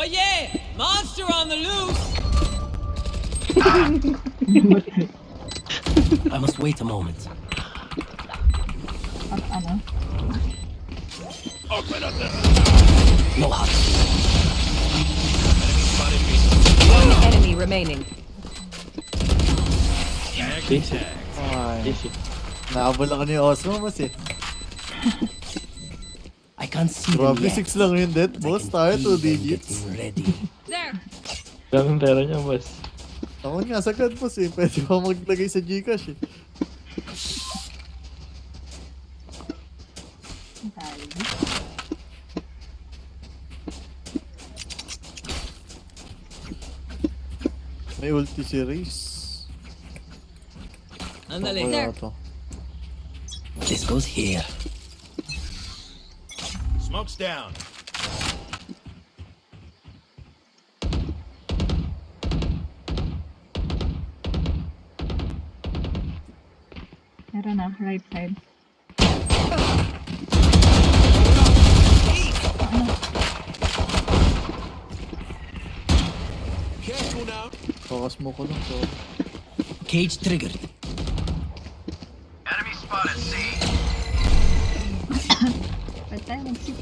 yeah! Monster on the loose! I must wait a moment. Ano? No hot. One enemy remaining. Basic. Ay. Basic. Naabol ako ni Osmo, mas eh. I can't see them Grabe, yet. 6 lang yung death, but I boss. can Tayo, feel 2 them digits. getting ready. There! Daming pera niya, boss. Ako nga, sagad, boss eh. Pwede pa maglagay sa Gcash eh. May ulti si Reis. Andale. Kaya There! to. This goes here. Smoke's down. Meron na, right side. Careful now. Kakasmo ko lang, so. Cage triggered. Enemy spotted C. Ba't tayo mag-sip?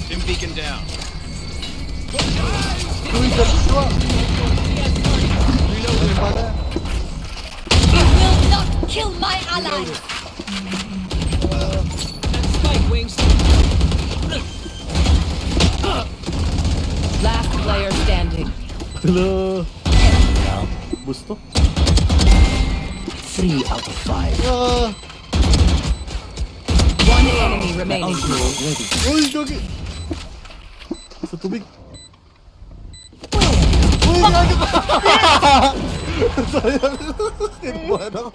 Stim beacon down. Uy, dalawa! Ano pala? You will not kill my ally! Spike wings. Last player standing. Hello! Now, Gusto? 3 out of 5. Ah! One enemy remaining. Outlaw ready. Uy, gagi! Sa tubig. Uy, gagi! Sayang. Kinubahan ako.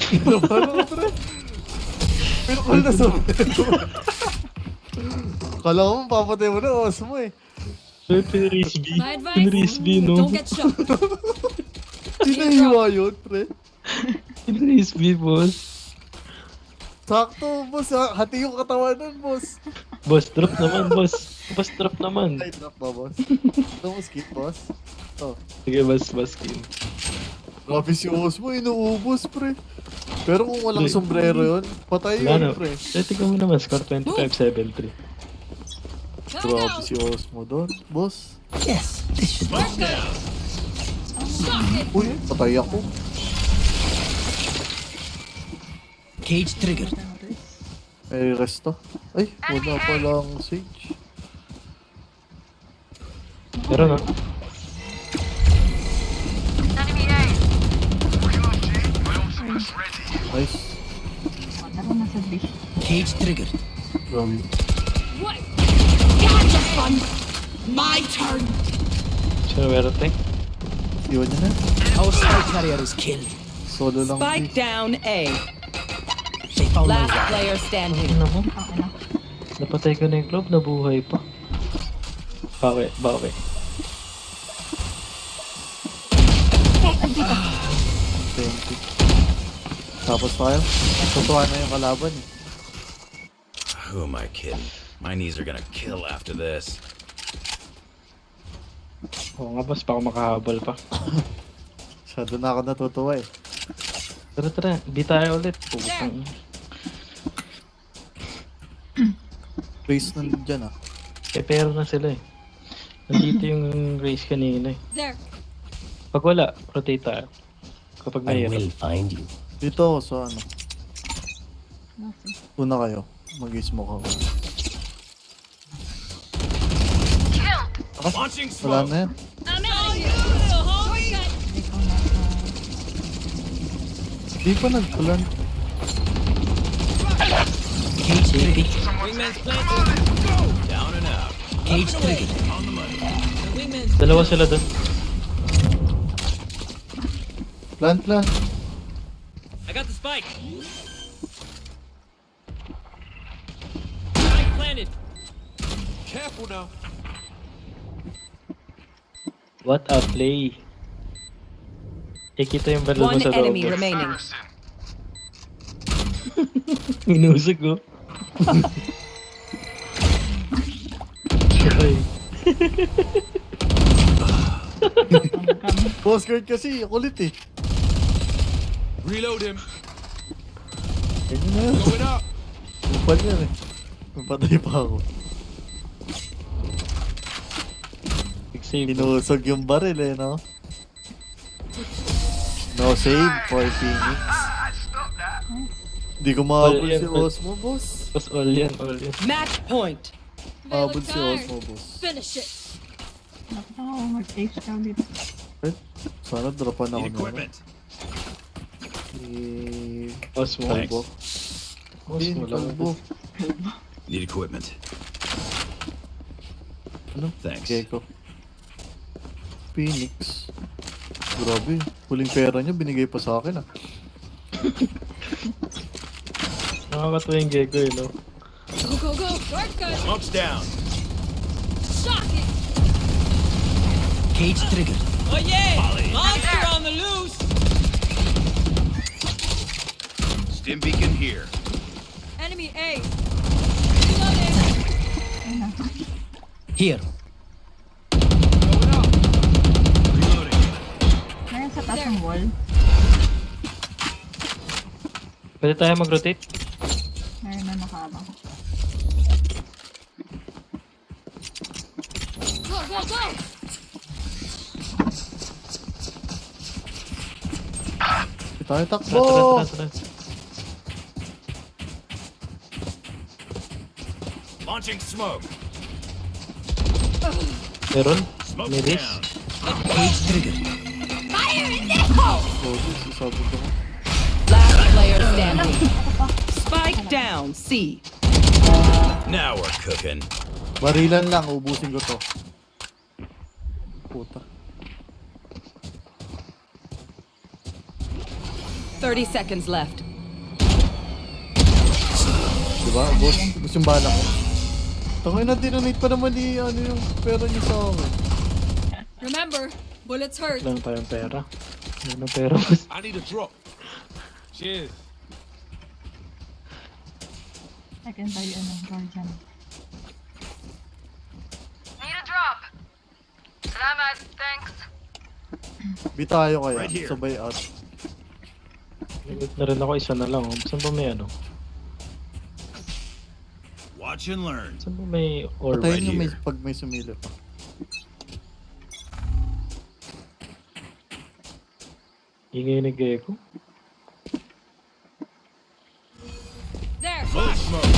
Kinubahan ako, pre. Pinukul na sa Kala ko papatay mo na, oras mo eh. Pinrace B. My advice? Pinrace B, no? Don't get shot. Sinahiwa yun, pre. Pinrace B, boss. Sakto, boss. Hati yung katawan nun, boss. Boss, drop naman, boss. Boss, drop naman. Ay, drop ba, boss? Ito mo skip, boss. Ito. Sige, boss, boss, king. Grabe si Osmo, inuubos, pre. Pero kung walang Pre. sombrero yun, patay Wala yun, na. pre. Tingnan mo naman, score 25-7-3. Grabe si Osmo doon, boss. Yes, this should work. Uy, patay ako. Cage triggered. May resto. Ay, wala palang Sage. Pero na. Nice. Tara, nasa B. Cage triggered. Grabe. What? Gotcha, fun! My turn! Sino meron tayo? Iwan niya na. Our spike carrier is killed. Solo lang. Spike down A. They found my Last wire. player standing. Ano ko? Okay na. Napatay ko na yung club, nabuhay pa. Bakit? Bakit? 20. Tapos tayo. Tutuwa na yung kalaban eh. Who am I kidding? My knees are gonna kill after this. Oo nga, boss, baka makahabol pa. Masyado na ako natutuwa eh. Tara, tara. Di tayo ulit. Putang. Race nandyan ah. Eh, pero na sila eh. Nandito yung race kanina eh. There. Pag wala, rotate tayo. Kapag I mayroon. will find you. Dito ako sa ano. Nasa. Una kayo. Mag-smoke ako. Launching Wala smoke. na yan. I'm out of here! Ikaw nasa... Di pa nagpulan. Cage triggered. Wingman's planted. Down and out. Cage triggered. On the money. The wingman's Dalawa sila doon. Plant, plant. I got the spike. Spike planted. Careful now. What a play. Eh, kita yung baril mo One sa enemy loob. remaining. Minusog oh. Ay, Boss guard kasi, kulit eh. Reload him. Ganyan na yan. Going up. Upal yan eh. Napatay pa ako. big save. Inusog yung baril eh, no? No save for Phoenix. Di ko mahabol All yan, si but- Osmo, boss. Tapos all yan, all yan. Match point. They Mahabol look si tired. Osmo, boss. Finish it. Naku, mag-save ka dito. Eh, sana dropan ako Need na. equipment. Osmo. Kalbo. Osmo lang. Kalbo. Need equipment. Ano? Thanks. Gecko. Phoenix. Grabe. Huling pera niya, binigay pa sa akin ah. Nakakatuwa yung gecko eh, no? Go, go, go. Shortcut. Smoke's down. Shocking. Cage triggered. Oh yeah! Monster on the loose! Stim beacon here. Enemy A. Reloading. Here. Going up. Reloading. Ngayon sa taas ng wall. Pwede tayo mag-rotate? Ngayon na nakabang. Go, go, go. Di tayo Tara, takbo! tara, tara, tara. Launching smoke. Meron? Smoke's May this? down. Cage triggered. Fire in the hole. Oh, this is sabog ako. Last player standing. Spike down. C. Now we're cooking. Barilan lang, ubusin ko to. Puta. 30 seconds left. Diba, boss? Gusto yung bala ko. Tangay na, dinonate pa naman ni ano yung pera niya sa akin. Remember, bullets hurt. Wala na tayong pera. Wala na pera. I need a drop. Cheers. I can buy Guardian. Need a drop. Salamat. Thanks. Bi tayo kaya, Right here. sabay out. Limit na rin ako, isa na lang. Oh. Saan ba may ano? Watch and learn. Saan ba may or Patayin right nyo may, here. pag may sumilip pa. ingay ni gecko? There. Full smoke.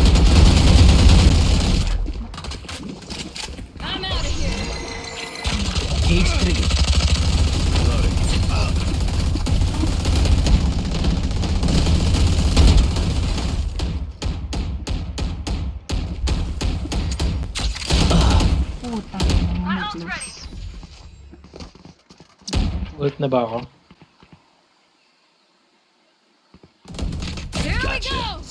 I'm out of here. Cage triggered. Reloading. Puta, nag-close. Ult na ba ako? Here we Gotcha. go.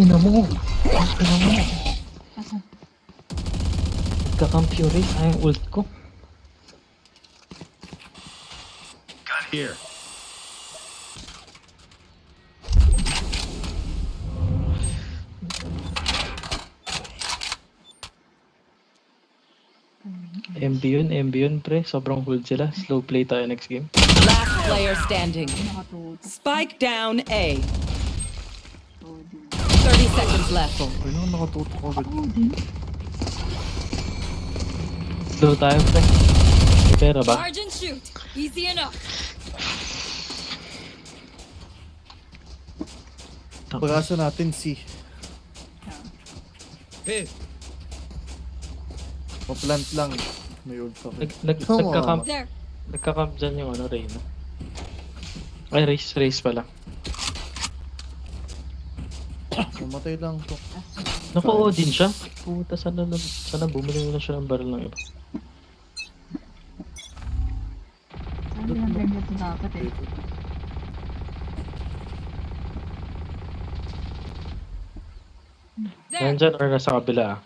Ina mo! Ina mo! Asan? Kakampi ulit. Ay, yung ult ko. Gun here. MB yun pre. Sobrang hold sila. Slow play tayo next game. Last player standing. Nakatuto. Spike down A. Oh, di. 30 seconds left. Ayun, nakatutok ko agad. Oh, di. Slow tayo pre. May pera ba? Charge and shoot. Easy enough. Pag-asa natin si Hey. pa-plant lang. May ult pa. Come on. There. Nagka-camp dyan yung ano, Reyna. Ay, race pala. Mamatay lang to. Naku, din siya. Puta, sana bumili na siya ng barrel ng iba. Sabi ng ganyan ito dapat eh. There. Nandyan or nasa kabila ah.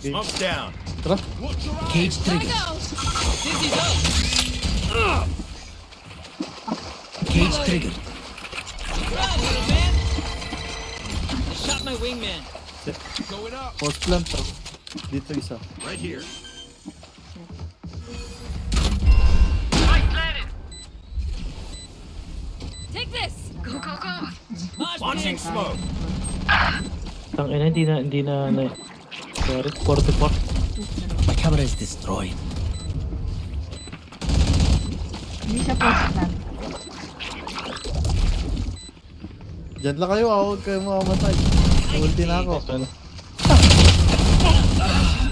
Smoke's down. Tara. Watch your eyes. Cage Gotta triggered. go. Cage triggered. Shot my wingman. Post plant to. Dito isa. Take this. Go, go, go. Launching smoke. Tangina, hindi na. Sorry, 44. My camera is destroyed. Hindi siya post plan. Diyan lang kayo, huwag kayo makamatay. Ulti na ako. Ano?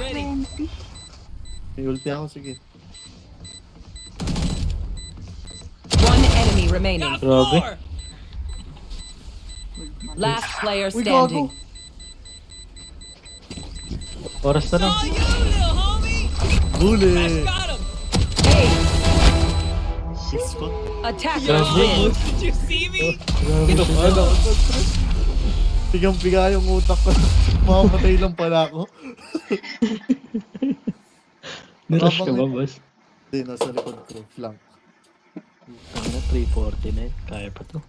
Ready. 20. May ulti ako, sige. One enemy remaining. Got Grabe. more. Last player Uy, standing. gago! Oras na lang. Oh, you little homie. Huli! Got him. Hey, Six pa. attackers Grabe. win. Did you see me? Grabe siya. Pigang-piga yung utak ko. Makamatay lang pala ako. Nirush ka ba, boss? Hindi, nasa likod ko. Flank. Tangina, 349. Kaya pa to.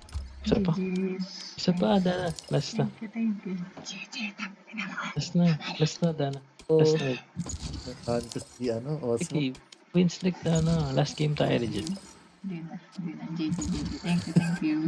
Isa pa. GG's. Isa pa, Dana. Last na. Thank you. GG, tangina mo. Last na, Dana. Last na. Nakahan ko si ano, Osmo. Okay, win streak na, Last game tayo legit. Hindi na. GG. Thank you.